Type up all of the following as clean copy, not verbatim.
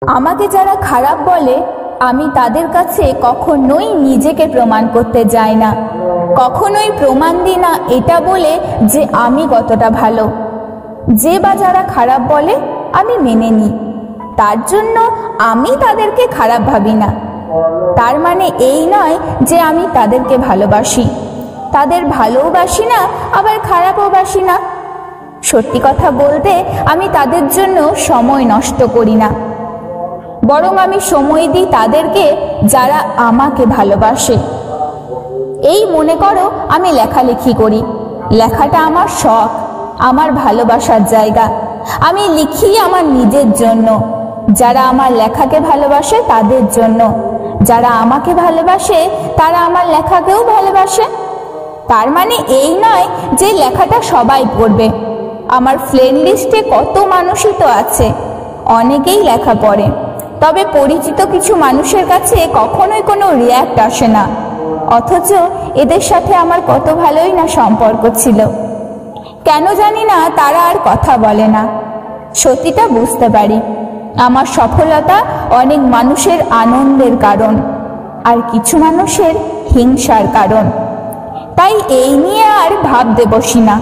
আমাকে যারা খারাপ বলে আমি তাদের কাছে কখনোই নিজেকে প্রমাণ করতে যাই না, কখনোই প্রমাণ দিই না এটা বলে যে আমি কতটা ভালো। যে বা যারা খারাপ বলে আমি মেনে নিই, তার জন্য আমি তাদেরকে খারাপ ভাবি না। তার মানে এই নয় যে আমি তাদেরকে ভালোবাসি, তাদের ভালোবাসি না আবার খারাপও বাসি না। সত্যি কথা বলতে আমি তাদের জন্য সময় নষ্ট করি না, বরং আমি সময় দিই তাদেরকে যারা আমাকে ভালোবাসে। এই মনে করো আমি লেখালেখি করি, লেখাটা আমার শখ, আমার ভালোবাসার জায়গা। আমি লিখি আমার নিজের জন্য, যারা আমার লেখাকে ভালোবাসে তাদের জন্য। যারা আমাকে ভালোবাসে তারা আমার লেখাকেও ভালোবাসে। তার মানে এই নয় যে লেখাটা সবাই পড়বে। আমার ফ্রেন্ড লিস্টে কত মানুষই তো আছে, অনেকেই লেখা পড়ে, তবে পরিচিত কিছু মানুষের কাছে কখনোই কোনো রিয়্যাক্ট আসে না, অথচ এদের সাথে আমার কত ভালোই না সম্পর্ক ছিল। কেন জানি না তারা আর কথা বলে না। সত্যিটা বুঝতে পারি, আমার সফলতা অনেক মানুষের আনন্দের কারণ, আর কিছু মানুষের হিংসার কারণ। তাই এই নিয়ে আর ভাবতে বসি না,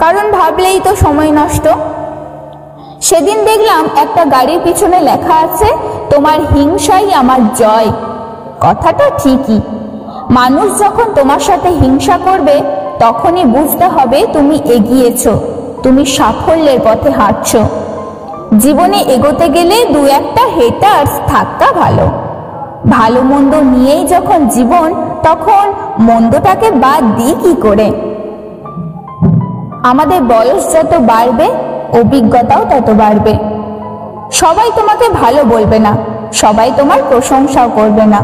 কারণ ভাবলেই তো সময় নষ্ট। সেদিন দেখলাম একটা গাড়ির পিছনে লেখা আছে, তোমার হিংসাই আমার জয়। কথাটা ঠিকই। মানুষ যখন তোমার সাথে হিংসা করবে তখনই বুঝতে হবে তুমি এগিয়েছো, তুমি সাফল্যের পথে হাঁটছো। জীবনে এগোতে গেলে দু একটা হেটার্স থাকা ভালো। ভালো মন্দ নিয়েই যখন জীবন, তখন মন্দটাকে বাদ দিই কি করে? আমাদের বয়স যত বাড়বে অভিজ্ঞতাও তত বাড়বে। সবাই তোমাকে ভালো বলবে না, সবাই তোমার প্রশংসাও করবে না।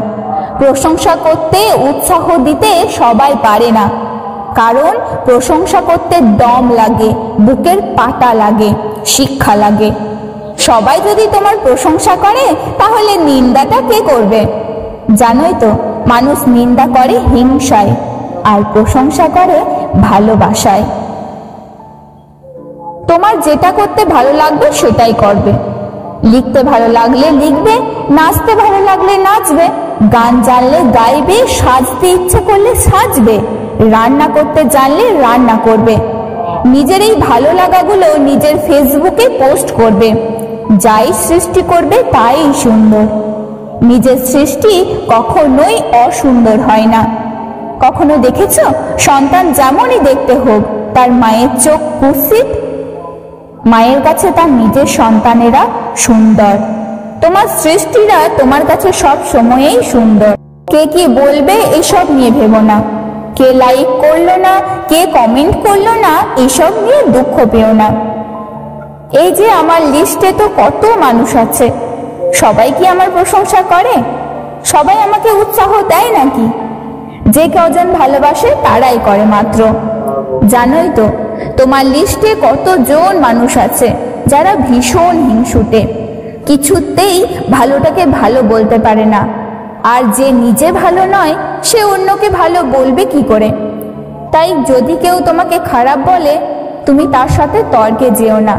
প্রশংসা করতে উৎসাহ দিতে সবাই পারে না, কারণ প্রশংসা করতে দম লাগে, বুকের পাটা লাগে, শিক্ষা লাগে। সবাই যদি তোমার প্রশংসা করে তাহলে নিন্দাটা কে করবে? জানোই তো, মানুষ নিন্দা করে হিংসায় আর প্রশংসা করে ভালোবাসায়। তোমার যেটা করতে ভালো লাগবে সেটাই করবে। লিখতে ভালো লাগলে লিখবে, নাচতে ভালো লাগলে নাচবে, গান জানলে গাইবে, সাজতে ইচ্ছে করলে সাজবে, রান্না করতে জানলে রান্না করবে। নিজের এই ভালো লাগাগুলো নিজের ফেসবুকে পোস্ট করবে। যাই সৃষ্টি করবে তাই সুন্দর। নিজের সৃষ্টি কখনোই অসুন্দর হয় না। কখনো দেখেছো সন্তান যেমনই দেখতে হোক তার মায়ের চোখ কুৎসিত? মায়ের কাছে তার নিজের সন্তানেরা সুন্দর। তোমার সৃষ্টিরা তোমার কাছে সব সময়েই সুন্দর। কে কি বলবে এসব নিয়ে ভেবো না, কে লাইক করলো না, কে কমেন্ট করলো না, এসব নিয়ে দুঃখ পেও না। এই যে আমার লিস্টে তো কত মানুষ আছে, সবাই কি আমার প্রশংসা করে? সবাই আমাকে উৎসাহ দেয় নাকি? যে কজন ভালোবাসে তারাই করে মাত্র। জানোই তো তোমার লিস্টে কতজন মানুষ আছে যারা ভীষণ হিংসুটে, কিছুতেই ভালোটাকে ভালো বলতে পারে না। আর যে নিজে ভালো নয় সে অন্যকে ভালো বলবে কি করে? তাই যদি কেউ তোমাকে খারাপ বলে তুমি তার সাথে তর্কে যেও না।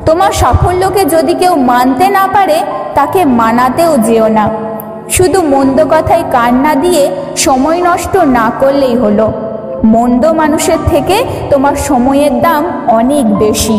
তোমার সাফল্যকে যদি কেউ মানতে না পারে তাকে মানাতেও যেও না। শুধু মন্দ কথায় কান না দিয়ে সময় নষ্ট না করলেই হলো। মন্দ মানুষের থেকে তোমার সময়ের দাম অনেক বেশি।